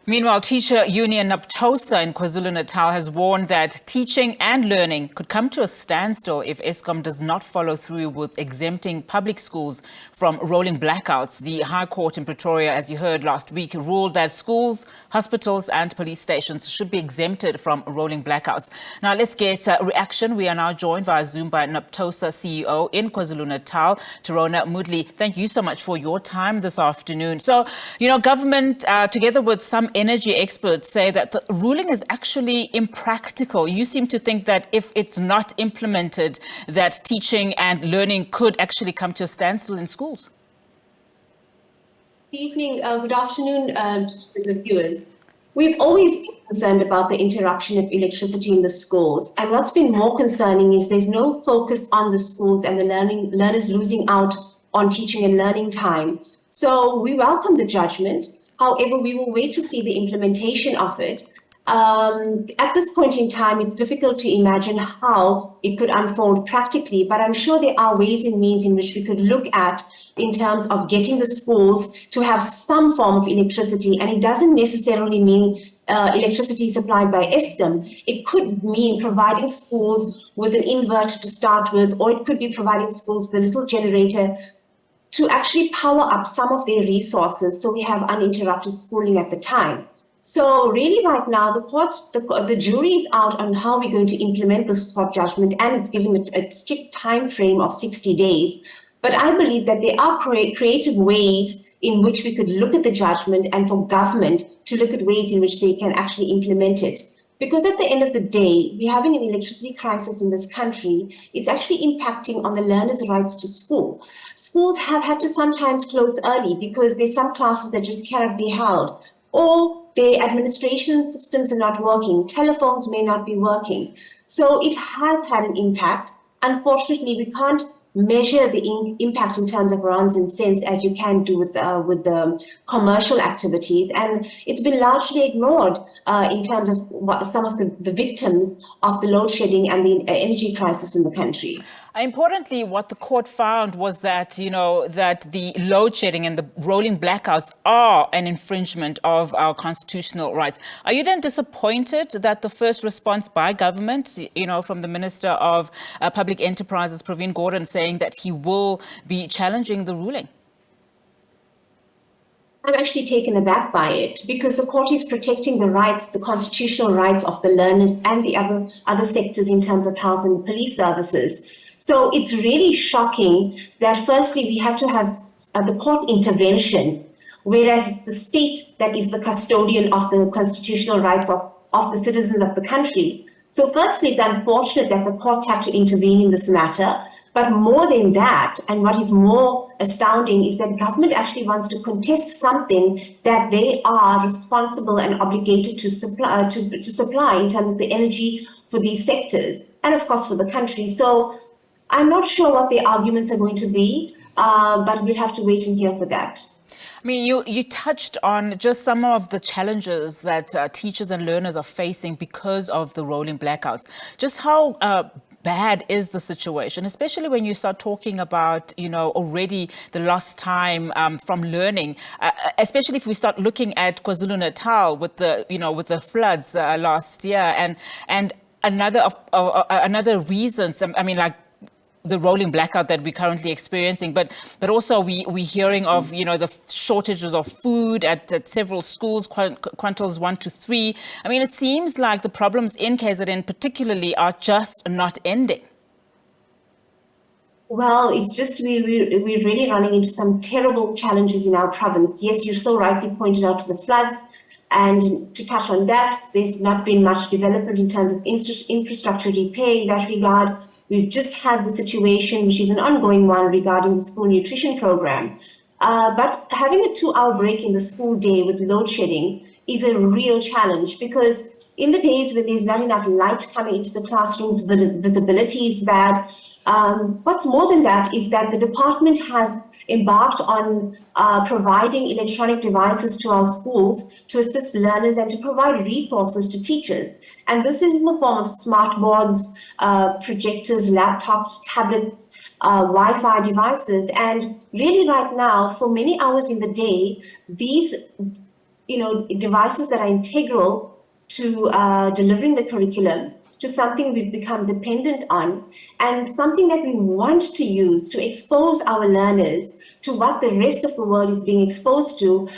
Meanwhile, teacher union NAPTOSA in KwaZulu-Natal has warned that teaching and learning could come to a standstill if Eskom does not follow through with exempting public schools from rolling blackouts. The High Court in Pretoria, as you heard last week, ruled that schools, hospitals and police stations should be exempted from rolling blackouts. Now, let's get a reaction. We are now joined via Zoom by NAPTOSA CEO in KwaZulu-Natal, Thirona Moodley. Thank you so much for your time this afternoon. So, government, together with some energy experts, say that the ruling is actually impractical. You seem to think that if it's not implemented, that teaching and learning could actually come to a standstill in schools. Good evening, good afternoon to the viewers. We've always been concerned about the interruption of electricity in the schools. And what's been more concerning is there's no focus on the schools and the learners losing out on teaching and learning time. So we welcome the judgment. However, we will wait to see the implementation of it. At this point in time, it's difficult to imagine how it could unfold practically, but I'm sure there are ways and means in which we could look at in terms of getting the schools to have some form of electricity. And it doesn't necessarily mean electricity supplied by Eskom. It could mean providing schools with an inverter to start with, or it could be providing schools with a little generator to actually power up some of their resources so we have uninterrupted schooling at the time. So really right now, the jury is out on how we're going to implement this court judgment, and it's given it a strict time frame of 60 days. But I believe that there are creative ways in which we could look at the judgment and for government to look at ways in which they can actually implement it. Because at the end of the day, we're having an electricity crisis in this country. It's actually impacting on the learners' rights to school. Schools have had to sometimes close early because there's some classes that just cannot be held, or their administration systems are not working. Telephones may not be working. So it has had an impact. Unfortunately, we can't measure the impact in terms of rands and cents as you can do with the commercial activities, and it's been largely ignored in terms of some of the victims of the load shedding and the energy crisis in the country. Importantly, what the court found was that, that the load shedding and the rolling blackouts are an infringement of our constitutional rights. Are you then disappointed that the first response by government, from the Minister of Public Enterprises, Pravin Gordhan, saying that he will be challenging the ruling? I'm actually taken aback by it because the court is protecting the rights, the constitutional rights of the learners and the other sectors in terms of health and police services. So it's really shocking that firstly, we had to have the court intervention, whereas it's the state that is the custodian of the constitutional rights of the citizens of the country. So firstly, it's unfortunate that the courts had to intervene in this matter. But more than that, and what is more astounding, is that government actually wants to contest something that they are responsible and obligated to supply in terms of the energy for these sectors and, of course, for the country. So I'm not sure what the arguments are going to be, but we'll have to wait and hear for that. I mean, you touched on just some of the challenges that teachers and learners are facing because of the rolling blackouts. Just how bad is the situation, especially when you start talking about, already the lost time from learning, especially if we start looking at KwaZulu-Natal with the floods last year and another reasons. I mean, like the rolling blackout that we're currently experiencing, but also we're hearing of the shortages of food at several schools, quintiles 1 to 3. I mean, it seems like the problems in KZN particularly are just not ending. Well, it's just we're really running into some terrible challenges in our province. Yes, you so rightly pointed out to the floods. And to touch on that, there's not been much development in terms of infrastructure repair in that regard. We've just had the situation, which is an ongoing one, regarding the school nutrition program. But having a 2-hour break in the school day with load shedding is a real challenge, because in the days when there's not enough light coming into the classrooms, visibility is bad. What's more than that is that the department has embarked on providing electronic devices to our schools to assist learners and to provide resources to teachers. And this is in the form of smart boards, projectors, laptops, tablets, Wi-Fi devices. And really right now, for many hours in the day, these devices that are integral to delivering the curriculum to something we've become dependent on and something that we want to use to expose our learners to what the rest of the world is being exposed to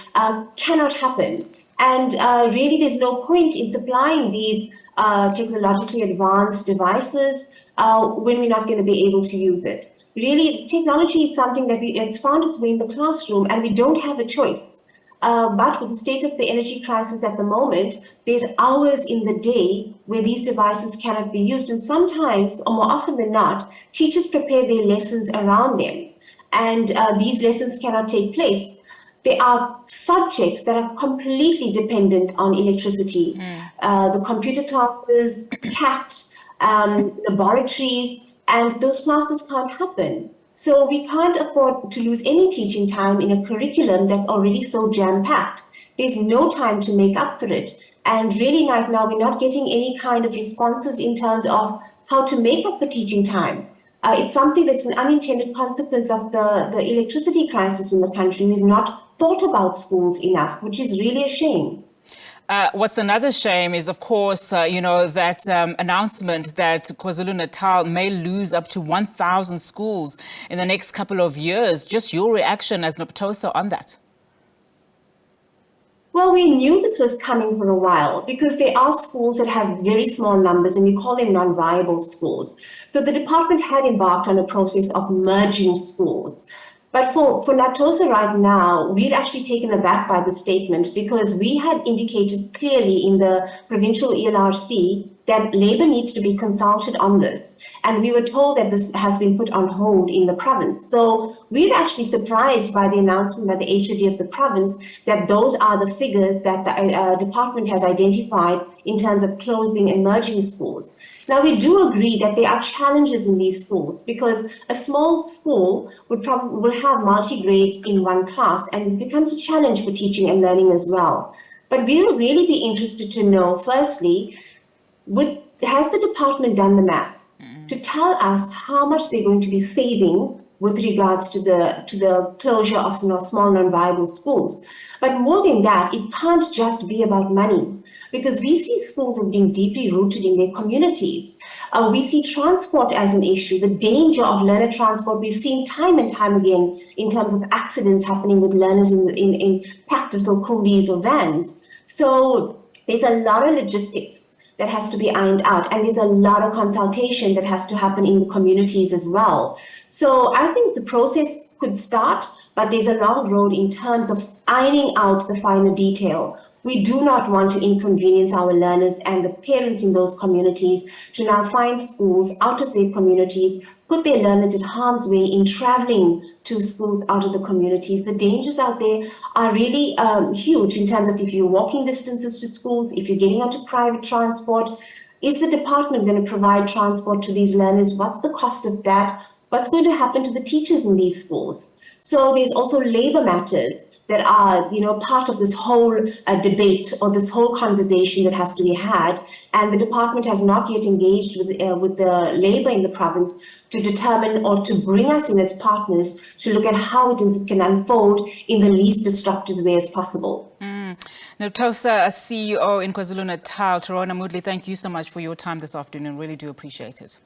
cannot happen. And really, there's no point in supplying these technologically advanced devices when we're not going to be able to use it. Really, technology is something that it's found its way in the classroom and we don't have a choice. But with the state of the energy crisis at the moment, there's hours in the day where these devices cannot be used. And sometimes, or more often than not, teachers prepare their lessons around them. And these lessons cannot take place. There are subjects that are completely dependent on electricity. The computer classes, CAT, laboratories, and those classes can't happen. So we can't afford to lose any teaching time in a curriculum that's already so jam-packed. There's no time to make up for it. And really right now, we're not getting any kind of responses in terms of how to make up for teaching time. It's something that's an unintended consequence of the electricity crisis in the country. We've not thought about schools enough, which is really a shame. What's another shame is, of course, that announcement that KwaZulu-Natal may lose up to 1,000 schools in the next couple of years. Just your reaction as NAPTOSA on that? Well, we knew this was coming for a while because there are schools that have very small numbers and we call them non-viable schools. So the department had embarked on a process of merging schools. But for NAPTOSA right now, we're actually taken aback by the statement because we had indicated clearly in the provincial ELRC that Labour needs to be consulted on this. And we were told that this has been put on hold in the province. So we're actually surprised by the announcement by the HOD of the province that those are the figures that the department has identified in terms of closing and merging schools. Now, we do agree that there are challenges in these schools because a small school will have multi-grades in one class and it becomes a challenge for teaching and learning as well. But we'll really be interested to know, firstly, has the department done the maths to tell us how much they're going to be saving with regards to the closure of small non-viable schools? But more than that, it can't just be about money. Because we see schools as being deeply rooted in their communities. We see transport as an issue, the danger of learner transport. We've seen time and time again in terms of accidents happening with learners in packed little coolies or vans. So there's a lot of logistics that has to be ironed out. And there's a lot of consultation that has to happen in the communities as well. So I think the process could start, but there's a long road in terms of ironing out the finer detail. We do not want to inconvenience our learners and the parents in those communities to now find schools out of their communities, put their learners at harm's way in traveling to schools out of the communities. The dangers out there are really huge in terms of if you're walking distances to schools, if you're getting onto private transport. Is the department going to provide transport to these learners? What's the cost of that? What's going to happen to the teachers in these schools? So there's also labor matters that are, part of this whole debate or this whole conversation that has to be had. And the department has not yet engaged with the Labour in the province to determine or to bring us in as partners to look at how it can unfold in the least disruptive way as possible. NAPTOSA CEO in KwaZulu-Natal, Thirona Moodley, thank you so much for your time this afternoon. Really do appreciate it.